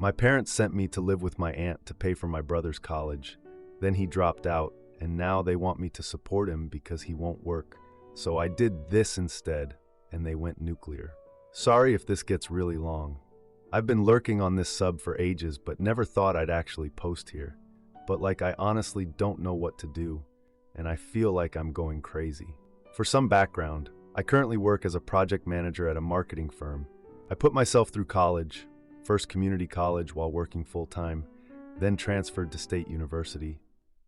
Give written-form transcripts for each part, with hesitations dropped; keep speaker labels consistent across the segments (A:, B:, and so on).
A: My parents sent me to live with my aunt to pay for my brother's college. Then he dropped out, and now they want me to support him because he won't work. So I did this instead, and they went nuclear. Sorry if this gets really long. I've been lurking on this sub for ages, but never thought I'd actually post here. But I honestly don't know what to do, and I feel like I'm going crazy. For some background, I currently work as a project manager at a marketing firm. I put myself through college, first community college while working full-time, then transferred to State University,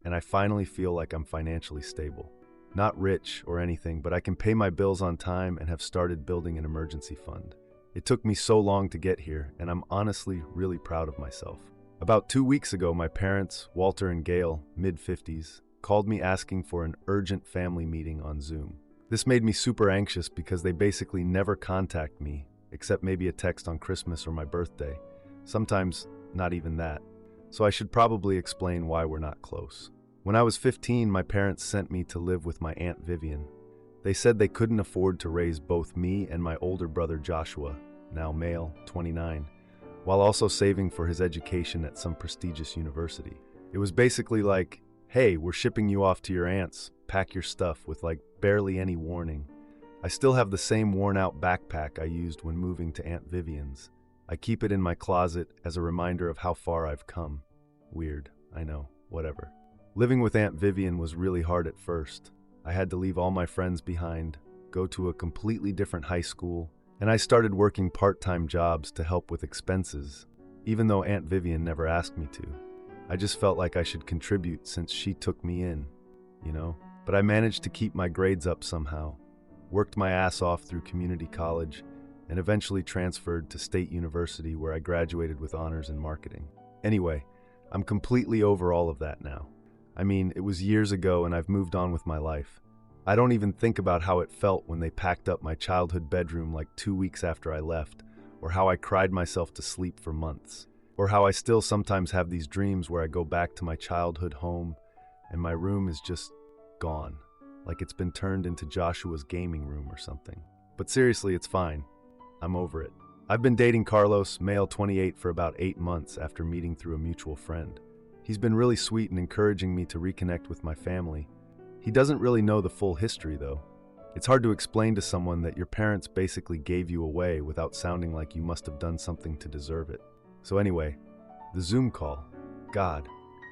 A: and I finally feel like I'm financially stable. Not rich or anything, but I can pay my bills on time and have started building an emergency fund. It took me so long to get here, and I'm honestly really proud of myself. About 2 weeks ago, my parents, Walter and Gail, mid-50s, called me asking for an urgent family meeting on Zoom. This made me super anxious because they basically never contact me, except maybe a text on Christmas or my birthday. Sometimes not even that. So I should probably explain why we're not close. When I was 15, my parents sent me to live with my Aunt Vivian. They said they couldn't afford to raise both me and my older brother Joshua, now male, 29, while also saving for his education at some prestigious university. It was basically like, hey, we're shipping you off to your aunt's, pack your stuff, with barely any warning. I still have the same worn-out backpack I used when moving to Aunt Vivian's. I keep it in my closet as a reminder of how far I've come. Weird, I know, whatever. Living with Aunt Vivian was really hard at first. I had to leave all my friends behind, go to a completely different high school, and I started working part-time jobs to help with expenses, even though Aunt Vivian never asked me to. I just felt like I should contribute since she took me in, But I managed to keep my grades up somehow, worked my ass off through community college, and eventually transferred to State University where I graduated with honors in marketing. Anyway, I'm completely over all of that now. I mean, it was years ago and I've moved on with my life. I don't even think about how it felt when they packed up my childhood bedroom 2 weeks after I left, or how I cried myself to sleep for months, or how I still sometimes have these dreams where I go back to my childhood home and my room is just gone, like it's been turned into Joshua's gaming room or something. But seriously, it's fine. I'm over it. I've been dating Carlos, male 28, for about 8 months after meeting through a mutual friend. He's been really sweet and encouraging me to reconnect with my family. He doesn't really know the full history, though. It's hard to explain to someone that your parents basically gave you away without sounding like you must have done something to deserve it. So anyway, the Zoom call. God,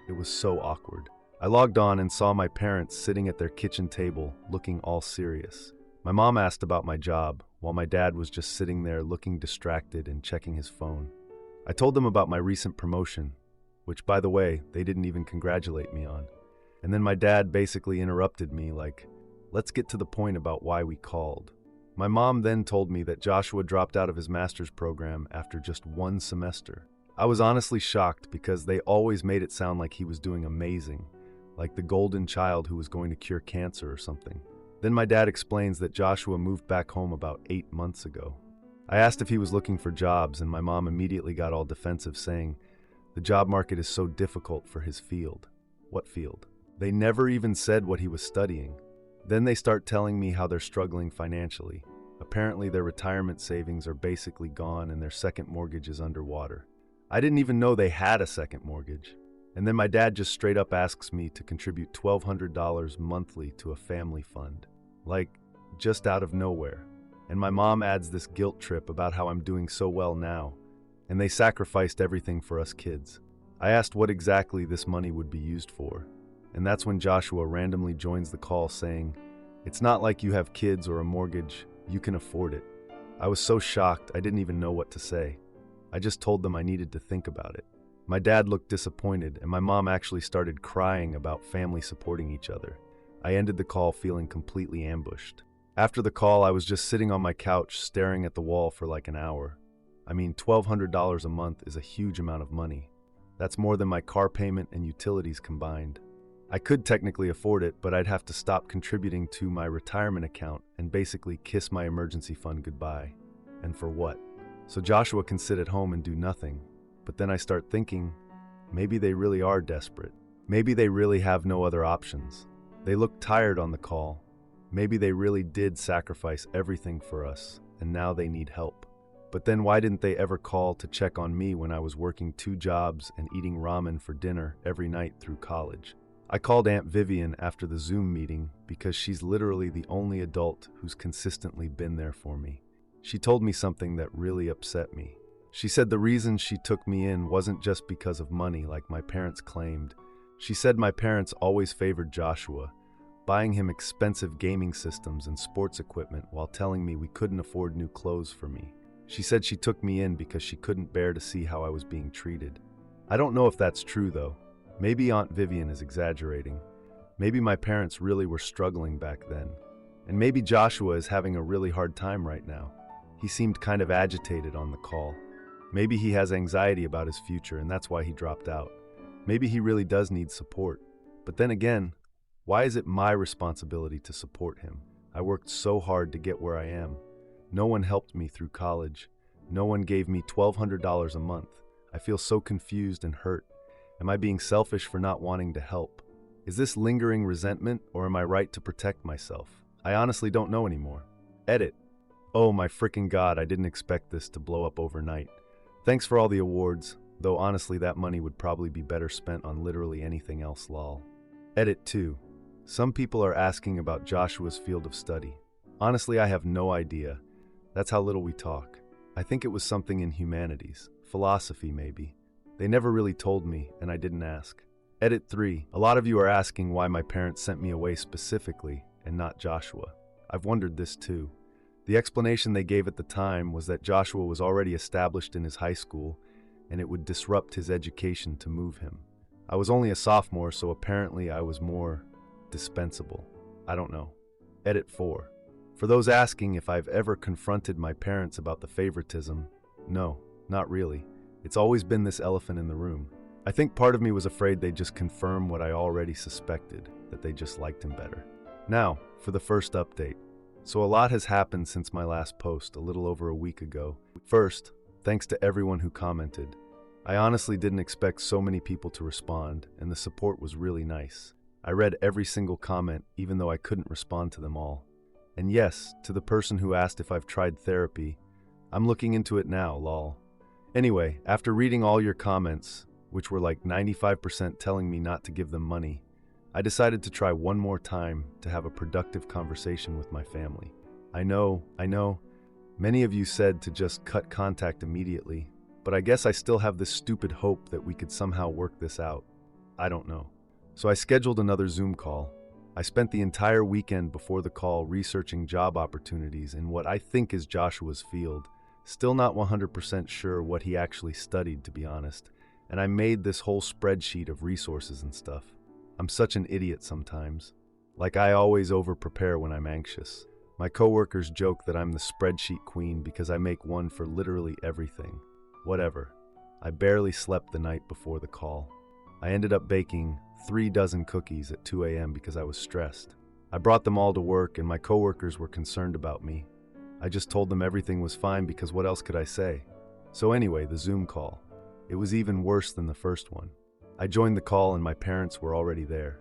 A: it was so awkward. I logged on and saw my parents sitting at their kitchen table, looking all serious. My mom asked about my job, while my dad was just sitting there looking distracted and checking his phone. I told them about my recent promotion, which, by the way, they didn't even congratulate me on. And then my dad basically interrupted me let's get to the point about why we called. My mom then told me that Joshua dropped out of his master's program after just 1 semester. I was honestly shocked because they always made it sound like he was doing amazing, like the golden child who was going to cure cancer or something. Then my dad explains that Joshua moved back home about 8 months ago. I asked if he was looking for jobs, and my mom immediately got all defensive, saying, the job market is so difficult for his field. What field? They never even said what he was studying. Then they start telling me how they're struggling financially. Apparently their retirement savings are basically gone and their second mortgage is underwater. I didn't even know they had a second mortgage. And then my dad just straight up asks me to contribute $1,200 monthly to a family fund. Just out of nowhere. And my mom adds this guilt trip about how I'm doing so well now, and they sacrificed everything for us kids. I asked what exactly this money would be used for, and that's when Joshua randomly joins the call saying, it's not like you have kids or a mortgage, you can afford it. I was so shocked I didn't even know what to say. I just told them I needed to think about it. My dad looked disappointed, and my mom actually started crying about family supporting each other. I ended the call feeling completely ambushed. After the call, I was just sitting on my couch staring at the wall for an hour. I mean, $1,200 a month is a huge amount of money. That's more than my car payment and utilities combined. I could technically afford it, but I'd have to stop contributing to my retirement account and basically kiss my emergency fund goodbye. And for what? So Joshua can sit at home and do nothing. But then I start thinking, maybe they really are desperate. Maybe they really have no other options. They looked tired on the call. Maybe they really did sacrifice everything for us, and now they need help. But then why didn't they ever call to check on me when I was working 2 jobs and eating ramen for dinner every night through college? I called Aunt Vivian after the Zoom meeting because she's literally the only adult who's consistently been there for me. She told me something that really upset me. She said the reason she took me in wasn't just because of money like my parents claimed. She said my parents always favored Joshua, buying him expensive gaming systems and sports equipment while telling me we couldn't afford new clothes for me. She said she took me in because she couldn't bear to see how I was being treated. I don't know if that's true though. Maybe Aunt Vivian is exaggerating. Maybe my parents really were struggling back then. And maybe Joshua is having a really hard time right now. He seemed kind of agitated on the call. Maybe he has anxiety about his future and that's why he dropped out. Maybe he really does need support. But then again, why is it my responsibility to support him? I worked so hard to get where I am. No one helped me through college. No one gave me $1,200 a month. I feel so confused and hurt. Am I being selfish for not wanting to help? Is this lingering resentment or am I right to protect myself? I honestly don't know anymore. Edit. Oh my freaking God, I didn't expect this to blow up overnight. Thanks for all the awards, though honestly that money would probably be better spent on literally anything else, lol. Edit 2. Some people are asking about Joshua's field of study. Honestly, I have no idea. That's how little we talk. I think it was something in humanities, philosophy maybe. They never really told me, and I didn't ask. Edit 3. A lot of you are asking why my parents sent me away specifically, and not Joshua. I've wondered this too. The explanation they gave at the time was that Joshua was already established in his high school, and it would disrupt his education to move him. I was only a sophomore, so apparently I was more dispensable. I don't know. Edit 4. For those asking if I've ever confronted my parents about the favoritism, no, not really. It's always been this elephant in the room. I think part of me was afraid they'd just confirm what I already suspected, that they just liked him better. Now, for the first update. So a lot has happened since my last post, a little over a week ago. First, thanks to everyone who commented. I honestly didn't expect so many people to respond, and the support was really nice. I read every single comment, even though I couldn't respond to them all. And yes, to the person who asked if I've tried therapy, I'm looking into it now, lol. Anyway, after reading all your comments, which were like 95% telling me not to give them money, I decided to try one more time to have a productive conversation with my family. I know, many of you said to just cut contact immediately, but I guess I still have this stupid hope that we could somehow work this out. I don't know. So I scheduled another Zoom call. I spent the entire weekend before the call researching job opportunities in what I think is Joshua's field. Still not 100% sure what he actually studied, to be honest, and I made this whole spreadsheet of resources and stuff. I'm such an idiot sometimes. Like I always over-prepare when I'm anxious. My coworkers joke that I'm the spreadsheet queen because I make one for literally everything. Whatever. I barely slept the night before the call. I ended up baking 3 dozen cookies at 2 a.m. because I was stressed. I brought them all to work and my coworkers were concerned about me. I just told them everything was fine because what else could I say? So anyway, the Zoom call. It was even worse than the first one. I joined the call and my parents were already there.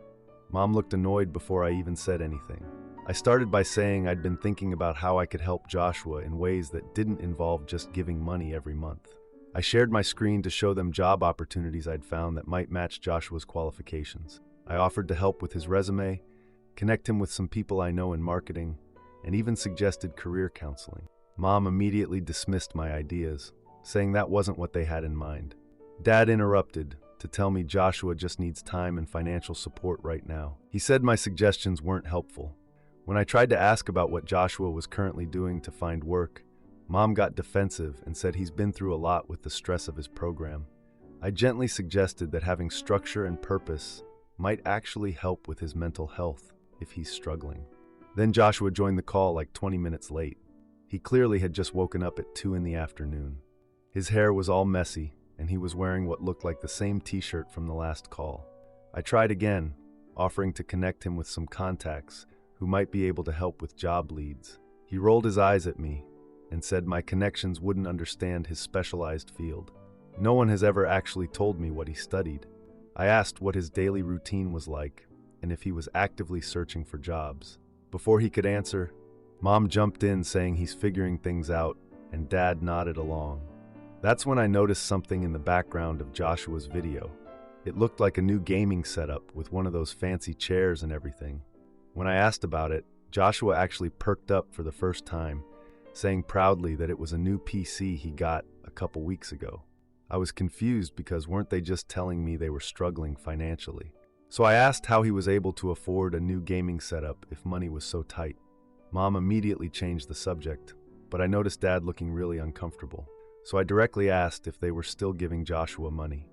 A: Mom looked annoyed before I even said anything. I started by saying I'd been thinking about how I could help Joshua in ways that didn't involve just giving money every month. I shared my screen to show them job opportunities I'd found that might match Joshua's qualifications. I offered to help with his resume, connect him with some people I know in marketing, and even suggested career counseling. Mom immediately dismissed my ideas, saying that wasn't what they had in mind. Dad interrupted to tell me Joshua just needs time and financial support right now. He said my suggestions weren't helpful. When I tried to ask about what Joshua was currently doing to find work, Mom got defensive and said he's been through a lot with the stress of his program. I gently suggested that having structure and purpose might actually help with his mental health if he's struggling. Then Joshua joined the call like 20 minutes late. He clearly had just woken up at 2 in the afternoon. His hair was all messy, and he was wearing what looked like the same t-shirt from the last call. I tried again, offering to connect him with some contacts who might be able to help with job leads. He rolled his eyes at me and said my connections wouldn't understand his specialized field. No one has ever actually told me what he studied. I asked what his daily routine was like and if he was actively searching for jobs. Before he could answer, Mom jumped in saying he's figuring things out and Dad nodded along. That's when I noticed something in the background of Joshua's video. It looked like a new gaming setup with one of those fancy chairs and everything. When I asked about it, Joshua actually perked up for the first time, saying proudly that it was a new PC he got a couple weeks ago. I was confused because weren't they just telling me they were struggling financially? So I asked how he was able to afford a new gaming setup if money was so tight. Mom immediately changed the subject, but I noticed Dad looking really uncomfortable. So I directly asked if they were still giving Joshua money.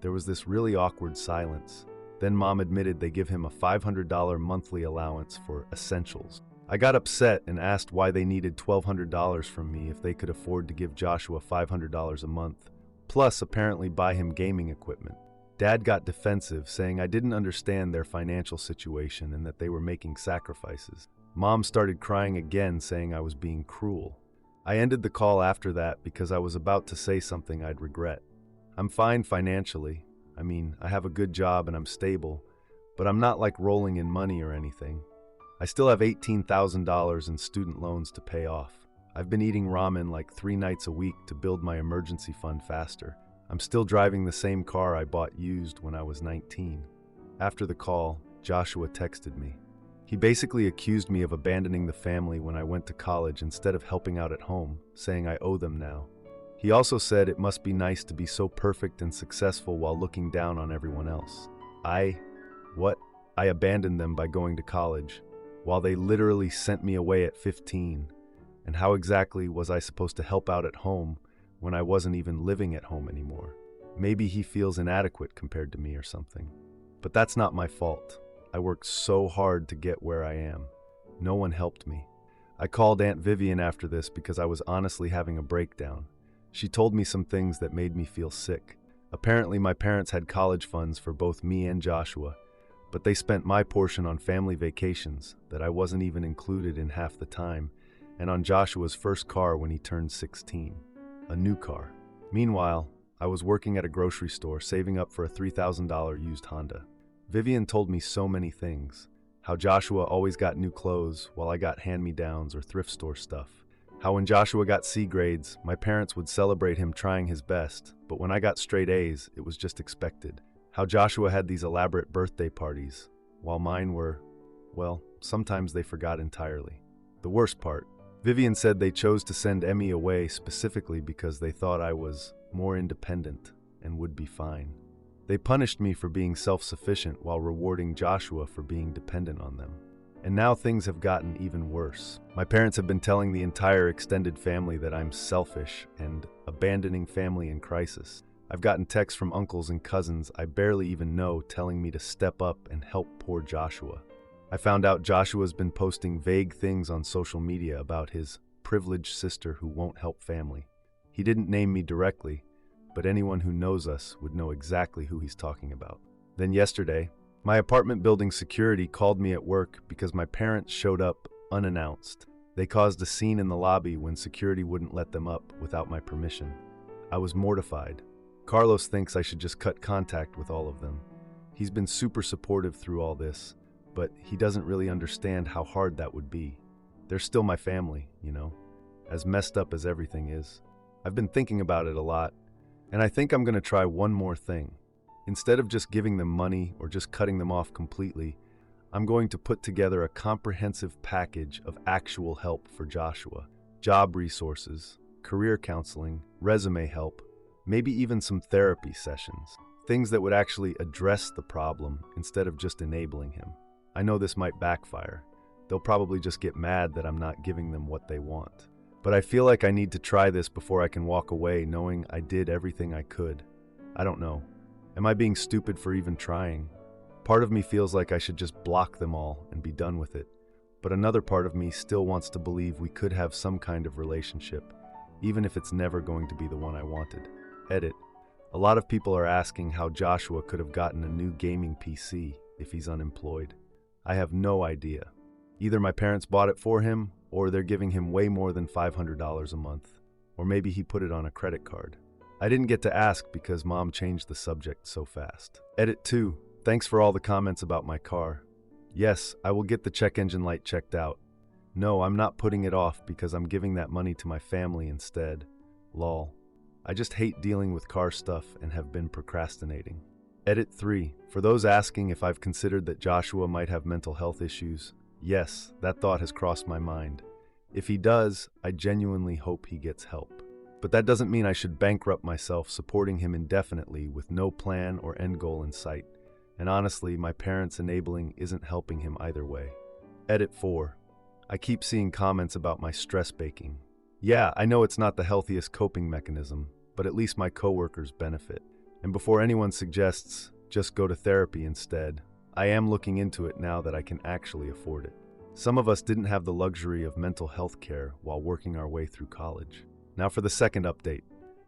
A: There was this really awkward silence. Then Mom admitted they give him a $500 monthly allowance for essentials. I got upset and asked why they needed $1,200 from me if they could afford to give Joshua $500 a month, plus apparently buy him gaming equipment. Dad got defensive, saying I didn't understand their financial situation and that they were making sacrifices. Mom started crying again, saying I was being cruel. I ended the call after that because I was about to say something I'd regret. I'm fine financially. I mean, I have a good job and I'm stable, but I'm not like rolling in money or anything. I still have $18,000 in student loans to pay off. I've been eating ramen like 3 nights a week to build my emergency fund faster. I'm still driving the same car I bought used when I was 19. After the call, Joshua texted me. He basically accused me of abandoning the family when I went to college instead of helping out at home, saying I owe them now. He also said it must be nice to be so perfect and successful while looking down on everyone else. I abandoned them by going to college, while they literally sent me away at 15. And how exactly was I supposed to help out at home when I wasn't even living at home anymore? Maybe he feels inadequate compared to me or something. But that's not my fault. I worked so hard to get where I am. No one helped me. I called Aunt Vivian after this because I was honestly having a breakdown. She told me some things that made me feel sick. Apparently, my parents had college funds for both me and Joshua, but they spent my portion on family vacations that I wasn't even included in half the time, and on Joshua's first car when he turned 16. A new car. Meanwhile, I was working at a grocery store saving up for a $3,000 used Honda. Vivian told me so many things. How Joshua always got new clothes while I got hand-me-downs or thrift store stuff. How when Joshua got C grades, my parents would celebrate him trying his best, but when I got straight A's, it was just expected. How Joshua had these elaborate birthday parties, while mine were, well, sometimes they forgot entirely. The worst part, Vivian said they chose to send Emmy away specifically because they thought I was more independent and would be fine. They punished me for being self-sufficient while rewarding Joshua for being dependent on them. And now things have gotten even worse. My parents have been telling the entire extended family that I'm selfish and abandoning family in crisis. I've gotten texts from uncles and cousins I barely even know telling me to step up and help poor Joshua. I found out Joshua's been posting vague things on social media about his privileged sister who won't help family. He didn't name me directly, but anyone who knows us would know exactly who he's talking about. Then yesterday, my apartment building security called me at work because my parents showed up unannounced. They caused a scene in the lobby when security wouldn't let them up without my permission. I was mortified. Carlos thinks I should just cut contact with all of them. He's been super supportive through all this, but he doesn't really understand how hard that would be. They're still my family, you know, as messed up as everything is. I've been thinking about it a lot, and I think I'm going to try one more thing. Instead of just giving them money or just cutting them off completely, I'm going to put together a comprehensive package of actual help for Joshua. Job resources, career counseling, resume help, maybe even some therapy sessions. Things that would actually address the problem instead of just enabling him. I know this might backfire. They'll probably just get mad that I'm not giving them what they want. But I feel like I need to try this before I can walk away knowing I did everything I could. I don't know. Am I being stupid for even trying? Part of me feels like I should just block them all and be done with it. But another part of me still wants to believe we could have some kind of relationship, even if it's never going to be the one I wanted. Edit. A lot of people are asking how Joshua could have gotten a new gaming PC if he's unemployed. I have no idea. Either my parents bought it for him, or they're giving him way more than $500 a month. Or maybe he put it on a credit card. I didn't get to ask because Mom changed the subject so fast. Edit 2. Thanks for all the comments about my car. Yes, I will get the check engine light checked out. No, I'm not putting it off because I'm giving that money to my family instead. Lol. I just hate dealing with car stuff and have been procrastinating. Edit 3. For those asking if I've considered that Joshua might have mental health issues, yes, that thought has crossed my mind. If he does, I genuinely hope he gets help. But that doesn't mean I should bankrupt myself supporting him indefinitely with no plan or end goal in sight. And honestly, my parents' enabling isn't helping him either way. Edit 4. I keep seeing comments about my stress baking. Yeah, I know it's not the healthiest coping mechanism, but at least my coworkers benefit. And before anyone suggests just go to therapy instead, I am looking into it now that I can actually afford it. Some of us didn't have the luxury of mental health care while working our way through college. Now for the second update.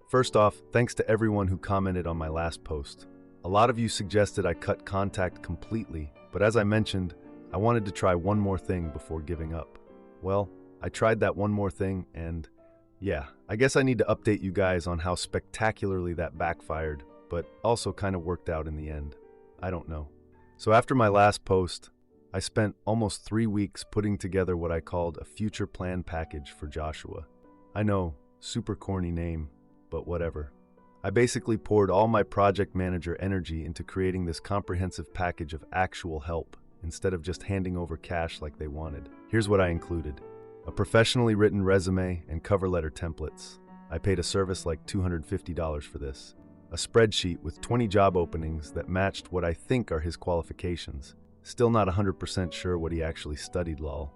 A: First off, thanks to everyone who commented on my last post. A lot of you suggested I cut contact completely, but as I mentioned, I wanted to try one more thing before giving up. Well, I tried that one more thing and yeah, I guess I need to update you guys on how spectacularly that backfired, but also kind of worked out in the end. I don't know. So after my last post, I spent almost 3 weeks putting together what I called a future plan package for Joshua. I know, super corny name, but whatever. I basically poured all my project manager energy into creating this comprehensive package of actual help instead of just handing over cash like they wanted. Here's what I included. A professionally written resume and cover letter templates. I paid a service like $250 for this. A spreadsheet with 20 job openings that matched what I think are his qualifications. Still not 100% sure what he actually studied, lol.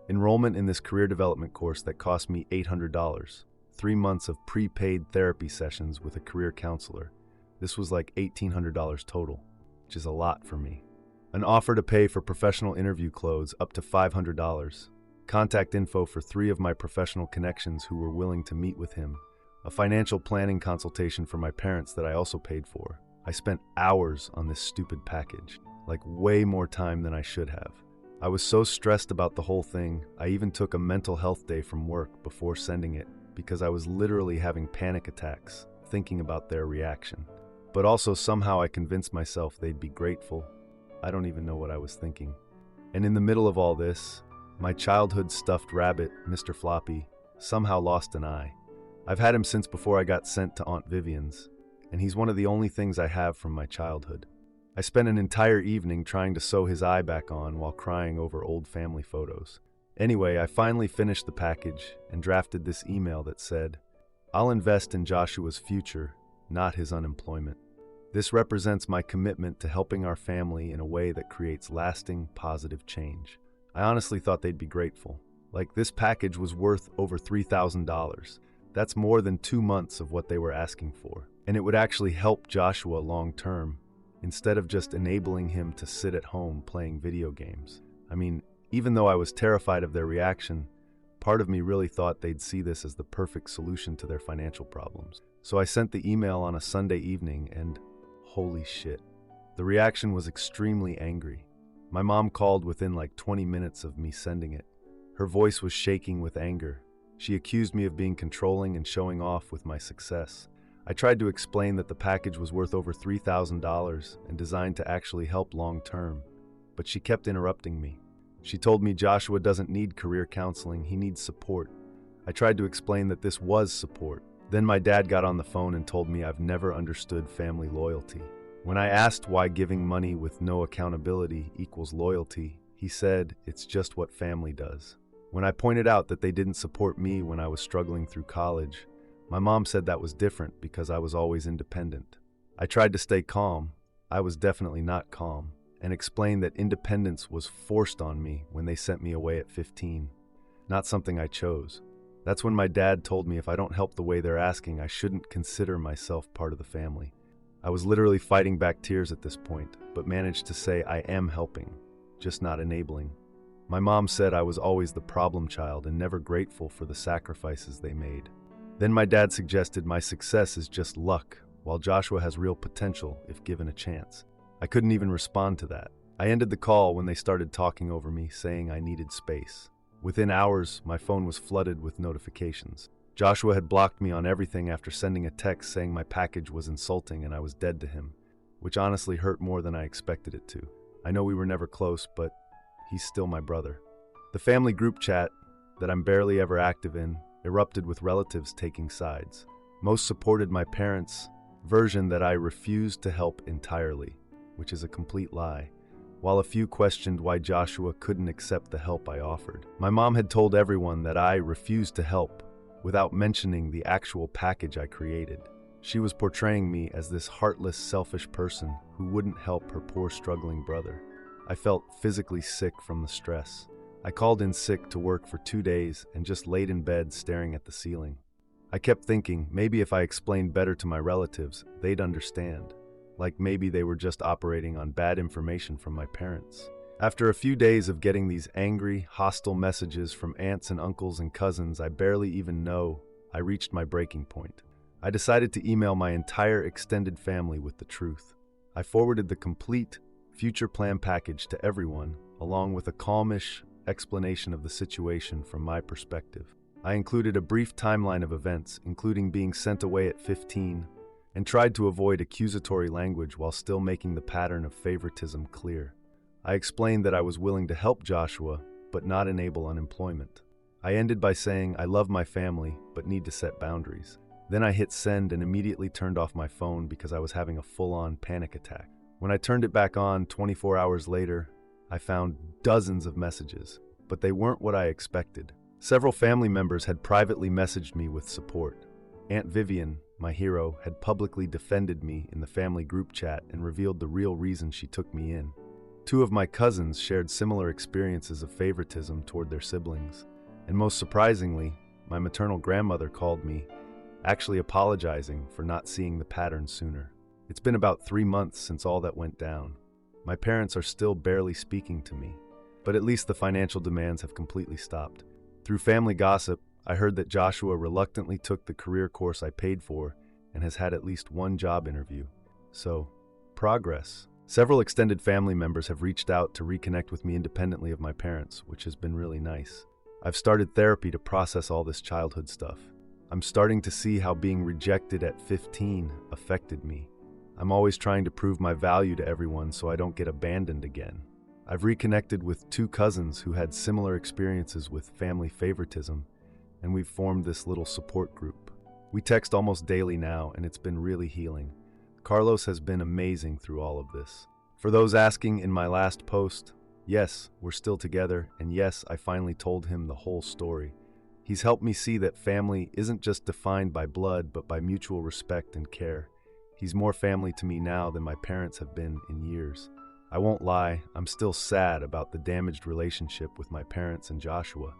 A: Enrollment in this career development course that cost me $800. 3 months of prepaid therapy sessions with a career counselor. This was like $1,800 total, which is a lot for me. An offer to pay for professional interview clothes up to $500. Contact info for 3 of my professional connections who were willing to meet with him. A financial planning consultation for my parents that I also paid for. I spent hours on this stupid package, like way more time than I should have. I was so stressed about the whole thing, I even took a mental health day from work before sending it because I was literally having panic attacks, thinking about their reaction. But also somehow I convinced myself they'd be grateful. I don't even know what I was thinking. And in the middle of all this, my childhood stuffed rabbit, Mr. Floppy, somehow lost an eye. I've had him since before I got sent to Aunt Vivian's, and he's one of the only things I have from my childhood. I spent an entire evening trying to sew his eye back on while crying over old family photos. Anyway, I finally finished the package and drafted this email that said, "I'll invest in Joshua's future, not his unemployment. This represents my commitment to helping our family in a way that creates lasting, positive change." I honestly thought they'd be grateful. Like, this package was worth over $3,000. That's more than 2 months of what they were asking for. And it would actually help Joshua long term, instead of just enabling him to sit at home playing video games. I mean, even though I was terrified of their reaction, part of me really thought they'd see this as the perfect solution to their financial problems. So I sent the email on a Sunday evening and holy shit. The reaction was extremely angry. My mom called within like 20 minutes of me sending it. Her voice was shaking with anger. She accused me of being controlling and showing off with my success. I tried to explain that the package was worth over $3,000 and designed to actually help long term, but she kept interrupting me. She told me Joshua doesn't need career counseling, he needs support. I tried to explain that this was support. Then my dad got on the phone and told me I've never understood family loyalty. When I asked why giving money with no accountability equals loyalty, he said it's just what family does. When I pointed out that they didn't support me when I was struggling through college, my mom said that was different because I was always independent. I tried to stay calm. I was definitely not calm, and explained that independence was forced on me when they sent me away at 15, not something I chose. That's when my dad told me if I don't help the way they're asking, I shouldn't consider myself part of the family. I was literally fighting back tears at this point, but managed to say I am helping, just not enabling. My mom said I was always the problem child and never grateful for the sacrifices they made. Then my dad suggested my success is just luck, while Joshua has real potential if given a chance. I couldn't even respond to that. I ended the call when they started talking over me, saying I needed space. Within hours, my phone was flooded with notifications. Joshua had blocked me on everything after sending a text saying my package was insulting and I was dead to him, which honestly hurt more than I expected it to. I know we were never close, but he's still my brother. The family group chat, that I'm barely ever active in, erupted with relatives taking sides. Most supported my parents' version that I refused to help entirely, which is a complete lie, while a few questioned why Joshua couldn't accept the help I offered. My mom had told everyone that I refused to help, without mentioning the actual package I created. She was portraying me as this heartless, selfish person who wouldn't help her poor, struggling brother. I felt physically sick from the stress. I called in sick to work for 2 days and just laid in bed staring at the ceiling. I kept thinking maybe if I explained better to my relatives, they'd understand. Like maybe they were just operating on bad information from my parents. After a few days of getting these angry, hostile messages from aunts and uncles and cousins I barely even know, I reached my breaking point. I decided to email my entire extended family with the truth. I forwarded the complete future plan package to everyone, along with a calmish explanation of the situation from my perspective. I included a brief timeline of events, including being sent away at 15, and tried to avoid accusatory language while still making the pattern of favoritism clear. I explained that I was willing to help Joshua, but not enable unemployment. I ended by saying I love my family, but need to set boundaries. Then I hit send and immediately turned off my phone because I was having a full-on panic attack. When I turned it back on 24 hours later, I found dozens of messages, but they weren't what I expected. Several family members had privately messaged me with support. Aunt Vivian, my hero, had publicly defended me in the family group chat and revealed the real reason she took me in. 2 of my cousins shared similar experiences of favoritism toward their siblings. And most surprisingly, my maternal grandmother called me, actually apologizing for not seeing the pattern sooner. It's been about 3 months since all that went down. My parents are still barely speaking to me, but at least the financial demands have completely stopped. Through family gossip, I heard that Joshua reluctantly took the career course I paid for and has had at least 1 job interview. So, progress. Several extended family members have reached out to reconnect with me independently of my parents, which has been really nice. I've started therapy to process all this childhood stuff. I'm starting to see how being rejected at 15 affected me. I'm always trying to prove my value to everyone so I don't get abandoned again. I've reconnected with 2 cousins who had similar experiences with family favoritism, and we've formed this little support group. We text almost daily now, and it's been really healing. Carlos has been amazing through all of this. For those asking in my last post, yes, we're still together, and yes, I finally told him the whole story. He's helped me see that family isn't just defined by blood, but by mutual respect and care. He's more family to me now than my parents have been in years. I won't lie, I'm still sad about the damaged relationship with my parents and Joshua.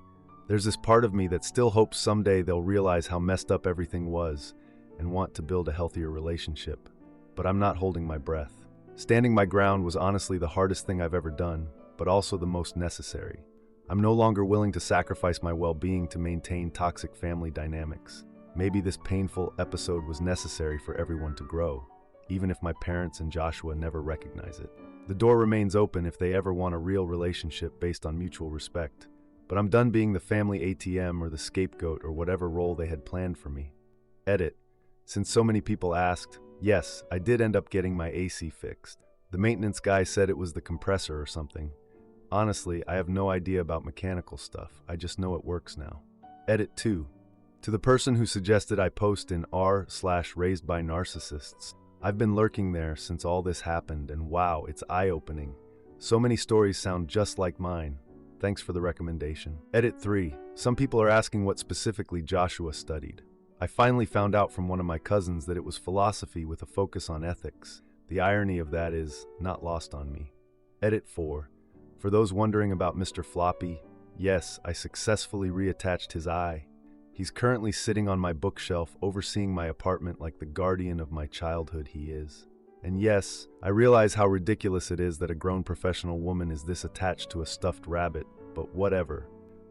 A: There's this part of me that still hopes someday they'll realize how messed up everything was and want to build a healthier relationship. But I'm not holding my breath. Standing my ground was honestly the hardest thing I've ever done, but also the most necessary. I'm no longer willing to sacrifice my well-being to maintain toxic family dynamics. Maybe this painful episode was necessary for everyone to grow, even if my parents and Joshua never recognize it. The door remains open if they ever want a real relationship based on mutual respect. But I'm done being the family ATM or the scapegoat or whatever role they had planned for me. Edit. Since so many people asked, yes, I did end up getting my AC fixed. The maintenance guy said it was the compressor or something. Honestly, I have no idea about mechanical stuff. I just know it works now. Edit 2. To the person who suggested I post in r/raised by narcissists, I've been lurking there since all this happened, and wow, it's eye-opening. So many stories sound just like mine. Thanks for the recommendation. Edit 3. Some people are asking what specifically Joshua studied. I finally found out from one of my cousins that it was philosophy with a focus on ethics. The irony of that is not lost on me. Edit 4. For those wondering about Mr. Floppy, yes, I successfully reattached his eye. He's currently sitting on my bookshelf overseeing my apartment like the guardian of my childhood he is. And yes, I realize how ridiculous it is that a grown professional woman is this attached to a stuffed rabbit, but whatever.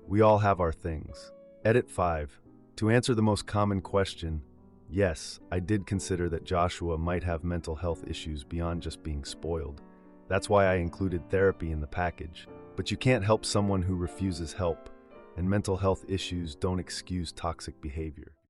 A: We all have our things. Edit 5. To answer the most common question, yes, I did consider that Joshua might have mental health issues beyond just being spoiled. That's why I included therapy in the package. But you can't help someone who refuses help, and mental health issues don't excuse toxic behavior.